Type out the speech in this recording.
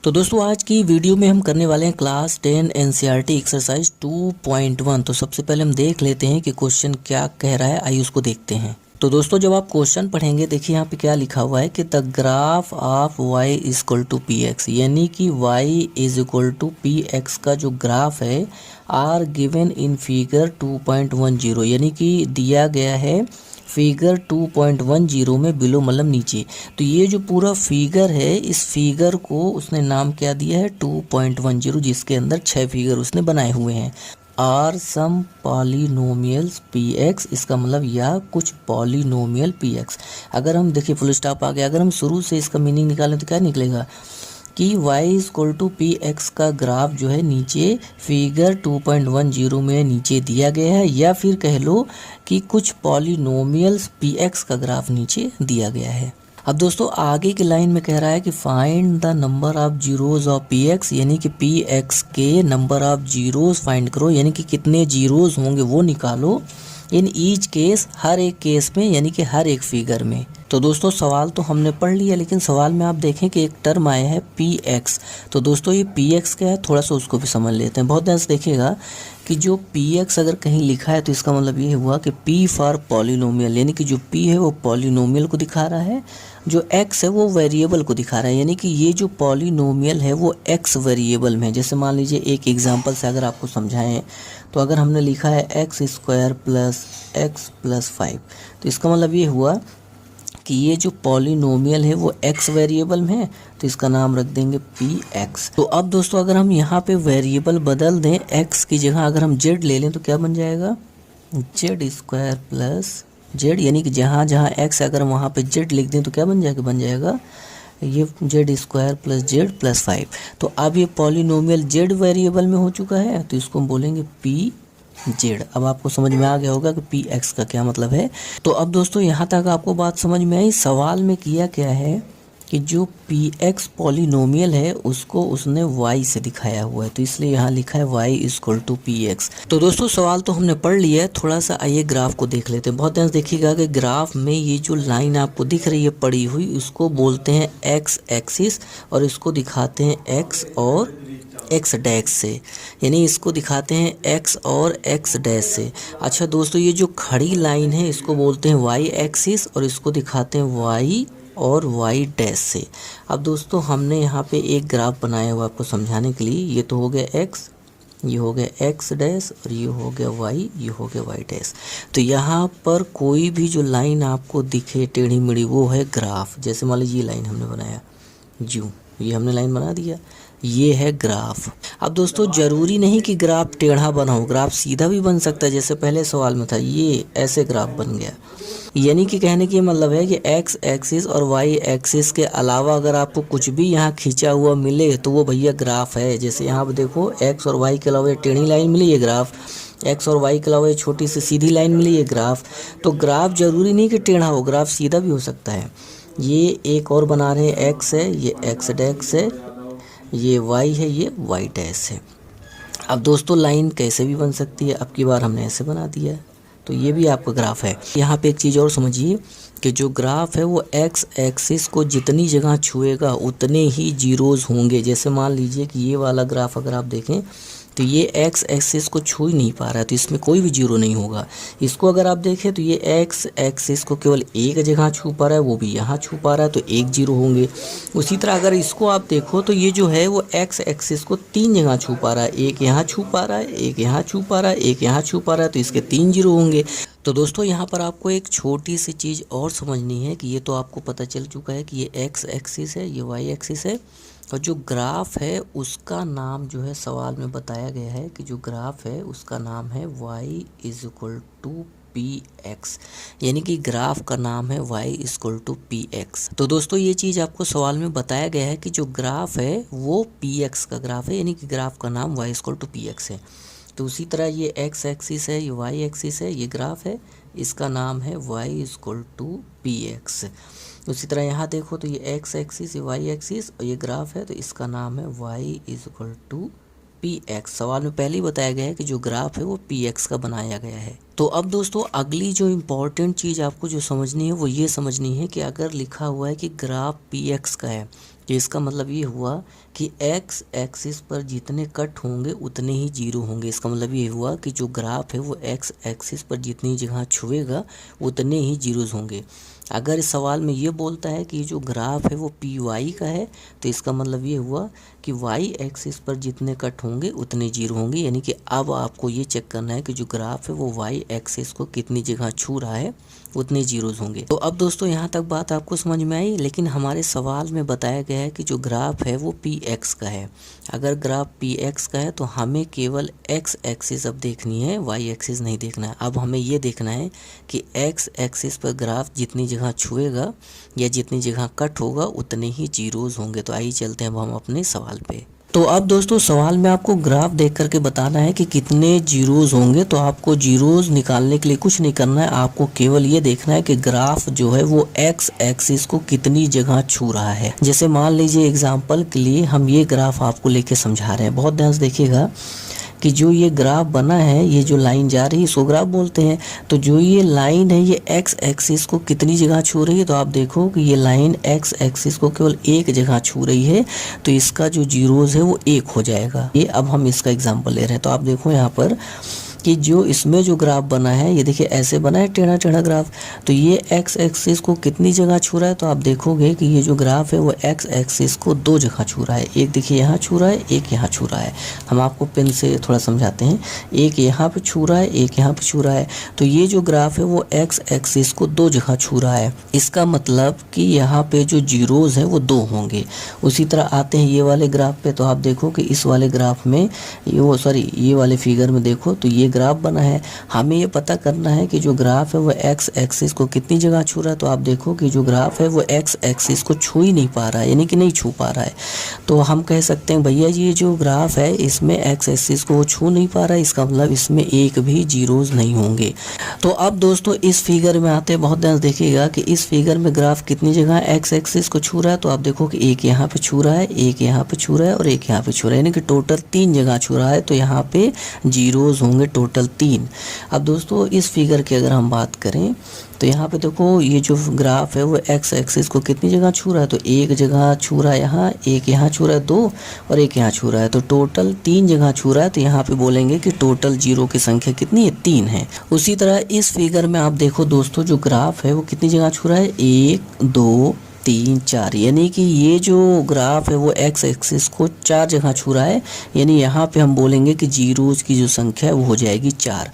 तो दोस्तों आज की वीडियो में हम करने वाले हैं क्लास 10 एनसीईआरटी एक्सरसाइज 2.1। तो सबसे पहले हम देख लेते हैं कि क्वेश्चन क्या कह रहा है, आइए उसको देखते हैं। तो दोस्तों जब आप क्वेश्चन पढ़ेंगे देखिए यहाँ पे क्या लिखा हुआ है कि the graph of y is equal to P X, यानी कि y is equal to P X का जो ग्राफ है आर गिवन इन फिगर 2.10, यानी कि दिया गया है फिगर 2.10 में बिलो मतलब नीचे। तो ये जो पूरा फिगर है इस फिगर को उसने नाम क्या दिया है 2.10, जिसके अंदर 6 फिगर उसने बनाए हुए हैं। Are some polynomials P X, इसका मतलब या कुछ पॉलिनोमियल पी एक्स। अगर हम देखिए फुल स्टॉप आ गया, अगर हम शुरू से इसका मीनिंग निकालें तो क्या निकलेगा कि y is equal to P X का ग्राफ जो है नीचे फिगर 2.10 में नीचे दिया गया है, या फिर कह लो कि कुछ पॉलिनोमियल्स पी एक्स का ग्राफ नीचे दिया गया है। अब दोस्तों आगे की लाइन में कह रहा है कि find the number of zeros of P X, यानी कि पी एक्स के नंबर ऑफ जीरोज फाइंड करो, यानी कि कितने जीरोज होंगे वो निकालो इन ईच केस, हर एक केस में, यानी कि हर एक फिगर में। तो दोस्तों सवाल तो हमने पढ़ लिया, लेकिन सवाल में आप देखें कि एक टर्म आया है पी एक्स। तो दोस्तों ये पी एक्स क्या है थोड़ा सा उसको भी समझ लेते हैं। बहुत ध्यान से देखिएगा कि जो पी एक्स अगर कहीं लिखा है तो इसका मतलब ये हुआ कि पी फॉर पॉलिनोमियल, यानी कि जो पी है वो पॉलिनोमियल को दिखा रहा है, जो एक्स है वो वेरिएबल को दिखा रहा है, यानी कि ये जो पॉलिनोमियल है वो एक्स वेरिएबल में है। जैसे मान लीजिए एक एग्जांपल से अगर आपको समझाएं तो अगर हमने लिखा है x square plus x plus 5, तो इसका मतलब ये हुआ कि ये जो पॉलिनोमियल है वो x वेरिएबल में है, तो इसका नाम रख देंगे पी एक्स। तो अब दोस्तों अगर हम यहाँ पे वेरिएबल बदल दें, x की जगह अगर हम z ले लें तो क्या बन जाएगा जेड स्क्वायर प्लस जेड, यानी कि जहाँ जहाँ x अगर हम वहाँ पे z लिख दें तो क्या बन जाएगा ये Z square plus Z plus 5। तो अब ये पॉलिनोमियल जेड वेरिएबल में हो चुका है, तो इसको हम बोलेंगे पी जेड। अब आपको समझ में आ गया होगा कि पी एक्स का क्या मतलब है। तो अब दोस्तों यहाँ तक आपको बात समझ में आई। सवाल में किया क्या है कि जो पी एक्स पॉलिनोमियल है उसको उसने y से दिखाया हुआ है, तो इसलिए यहाँ लिखा है y is equal to P X. तो दोस्तों सवाल तो हमने पढ़ लिया है, थोड़ा सा आइए ग्राफ को देख लेते हैं। बहुत ध्यान से देखिएगा कि ग्राफ में ये जो लाइन आपको दिख रही है पड़ी हुई, उसको बोलते हैं एक्स एक्सिस, और इसको दिखाते हैं एक्स और एक्स डैश से, यानी इसको दिखाते हैं एक्स और एक्स डैश से। अच्छा दोस्तों ये जो खड़ी लाइन है इसको बोलते हैं वाई एक्सिस, और इसको दिखाते हैं वाई और वाई डैश से। अब दोस्तों हमने यहाँ पे एक ग्राफ बनाया हुआ आपको समझाने के लिए। ये तो हो गया एक्स, ये हो गया एक्स डैश, और ये हो गया वाई, ये हो गया वाई डैश। तो यहाँ पर कोई भी जो लाइन आपको दिखे टेढ़ी मेढ़ी वो है ग्राफ। जैसे मान लीजिए ये लाइन हमने बनाया जूं, ये हमने लाइन बना दिया, ये है ग्राफ। अब दोस्तों जरूरी नहीं कि ग्राफ टेढ़ा बना हो, ग्राफ सीधा भी बन सकता है। जैसे पहले सवाल में था ये ऐसे ग्राफ बन गया, यानी कि कहने की मतलब है कि एक्स एक्सिस और वाई एक्सिस के अलावा अगर आपको कुछ भी यहाँ खींचा हुआ मिले तो वो भैया ग्राफ है। जैसे यहाँ पर देखो एक्स और वाई के अलावा ये टेढ़ी लाइन मिली है ग्राफ, एक्स और वाई के अलावा ये छोटी सी सीधी लाइन मिली है ग्राफ। तो ग्राफ जरूरी नहीं कि टेढ़ा हो, ग्राफ सीधा भी हो सकता है। ये एक और बना रहे हैं, एक्स है, ये एक्स डैश है, ये y है, ये y डैश है। अब दोस्तों लाइन कैसे भी बन सकती है, अब की बार हमने ऐसे बना दिया है, तो ये भी आपका ग्राफ है। यहाँ पे एक चीज़ और समझिए कि जो ग्राफ है वो x एक्सिस को जितनी जगह छुएगा उतने ही जीरोज होंगे। जैसे मान लीजिए कि ये वाला ग्राफ अगर आप देखें तो ये x एक्सिस को छू ही नहीं पा रहा है, तो इसमें कोई भी जीरो नहीं होगा। इसको अगर आप देखें तो ये x एक्सिस को केवल एक जगह छू पा रहा है, वो भी यहाँ छू पा रहा है, तो एक जीरो होंगे। उसी तरह अगर इसको आप देखो तो ये जो है वो x एक्सिस को 3 जगह छू पा रहा है, एक यहाँ छू पा रहा है, एक यहाँ छू पा रहा है, एक यहाँ छू पा रहा है, तो इसके 3 जीरो होंगे। तो दोस्तों यहाँ पर आपको एक छोटी सी चीज़ और समझनी है कि ये तो आपको पता चल चुका है कि ये x एक्सिस है, ये y एक्सिस है, और जो ग्राफ है उसका नाम जो है सवाल में बताया गया है कि जो ग्राफ है उसका नाम है y is equal to P X, यानी कि ग्राफ का नाम है y is equal to P X. तो दोस्तों ये चीज़ आपको सवाल में बताया गया है कि जो ग्राफ है वो पी एक्स का ग्राफ है, यानी कि ग्राफ का नाम y is equal to P X है। तो उसी तरह ये x एक्सिस है, ये y एक्सिस है, ये ग्राफ है, इसका नाम है y is equal to P X. उसी तरह यहाँ देखो तो ये x एक्सिस, ये y एक्सिस, और ये ग्राफ है, तो इसका नाम है y is equal to P X. सवाल में पहले ही बताया गया है कि जो ग्राफ है वो पी एक्स का बनाया गया है। तो अब दोस्तों अगली जो इम्पोर्टेंट चीज़ आपको जो समझनी है वो ये समझनी है कि अगर लिखा हुआ है कि ग्राफ पी एक्स का है तो इसका मतलब ये हुआ कि एक्स एक्सिस पर जितने कट होंगे उतने ही जीरो होंगे। इसका मतलब ये हुआ कि जो ग्राफ है वो एक्स एक्सिस पर जितनी जगह छुएगा उतने ही जीरोज होंगे। अगर इस सवाल में ये बोलता है कि जो ग्राफ है वो पी वाई का है, तो इसका मतलब ये हुआ कि वाई एक्सिस पर जितने कट होंगे उतने जीरो होंगे। यानी कि अब आपको ये चेक करना है कि जो ग्राफ है वो वाई एक्सिस को कितनी जगह छू रहा है, उतने जीरोज होंगे। तो अब दोस्तों यहाँ तक बात आपको समझ में आई। लेकिन हमारे सवाल में बताया गया है कि जो ग्राफ है वो पी एक्स का है। अगर ग्राफ पी एक्स का है तो हमें केवल एक्स एक्सिस अब देखनी है, वाई एक्सिस नहीं देखना है। अब हमें ये देखना है कि एक्स एक्सिस पर ग्राफ जितनी जगह छुएगा या जितनी जगह कट होगा उतने ही जीरोज होंगे। तो आइए चलते हैं अब हम अपने सवाल पे। तो अब दोस्तों सवाल में आपको ग्राफ देख करके बताना है कि कितने जीरोज होंगे। तो आपको जीरोज निकालने के लिए कुछ नहीं करना है, आपको केवल ये देखना है कि ग्राफ जो है वो एक्स एक्सिस को कितनी जगह छू रहा है। जैसे मान लीजिए एग्जांपल के लिए हम ये ग्राफ आपको लेके समझा रहे हैं। बहुत ध्यान से देखिएगा कि जो ये ग्राफ बना है, ये जो लाइन जा रही है इसको ग्राफ बोलते हैं। तो जो ये लाइन है ये एक्स एक्सिस को कितनी जगह छू रही है, तो आप देखो कि ये लाइन एक्स एक्सिस को केवल एक जगह छू रही है, तो इसका जो जीरोज है वो एक हो जाएगा। ये अब हम इसका एग्जांपल ले रहे हैं। तो आप देखो यहाँ पर कि जो इसमें जो ग्राफ बना है, ये देखिए ऐसे बना है टेढ़ा टेढ़ा ग्राफ। तो ये एक्स एक्सिस को कितनी जगह छू रहा है, तो आप देखोगे कि ये जो ग्राफ है वो एक्स एक्सिस को दो जगह छू रहा है। एक देखिए यहाँ छू रहा है, एक यहाँ छू रहा है। हम आपको पेन से थोड़ा समझाते हैं। एक यहाँ पे छू रहा है, एक यहाँ पे छू रहा है। तो ये जो ग्राफ है वो एक्स एक्सिस को दो जगह छू रहा है। इसका मतलब कि यहाँ पे जो जीरोज है वो दो होंगे। उसी तरह आते हैं ये वाले ग्राफ पे। तो आप देखो कि इस वाले ग्राफ में ये वाले फिगर में देखो तो ये ग्राफ बना है। हमें ये पता करना है कि जो ग्राफ है वो एक्स एक्सिस को कितनी जगह छू रहा है। तो आप देखो कि जो ग्राफ है वो एक्स एक्सिस को छू ही नहीं पा रहा है, यानी कि नहीं छू पा रहा है। तो हम कह सकते हैं भैया जी ये जो ग्राफ है इसमें एक्स एक्सिस को छू नहीं पा रहा है, इसका मतलब इसमें एक भी जीरोज नहीं होंगे। तो अब दोस्तों इस फिगर में आते हैं, बहुत ध्यान से देखिएगा कि इस फिगर में ग्राफ कितनी जगह एक्स एक्सिस को छू रहा है। तो आप देखो कि एक यहाँ पे छू रहा है, एक यहाँ पे छू रहा है और एक यहाँ पे छू रहा है, यानी कि टोटल 3 जगह छू रहा है। तो यहाँ पे जीरोज होंगे टोटल 3। अब दोस्तों इस फिगर की अगर हम बात करें तो यहाँ पे देखो ये जो ग्राफ है वो एक्स एक्सिस को कितनी जगह छू रहा है, तो एक जगह छू रहा है यहाँ, एक यहाँ छू रहा है 2 और एक यहाँ छू रहा है, तो टोटल 3 जगह छू रहा है। तो यहाँ पे बोलेंगे कि टोटल जीरो की संख्या कितनी है, 3 है। उसी तरह इस फिगर में आप देखो दोस्तों जो ग्राफ है वो कितनी जगह छू रहा है, 1 2 3 4, यानी कि ये जो ग्राफ है वो एक्स एक्सिस को 4 जगह छू रहा है। यानी यहाँ पे हम बोलेंगे कि जीरोज की जो संख्या है वो हो जाएगी 4।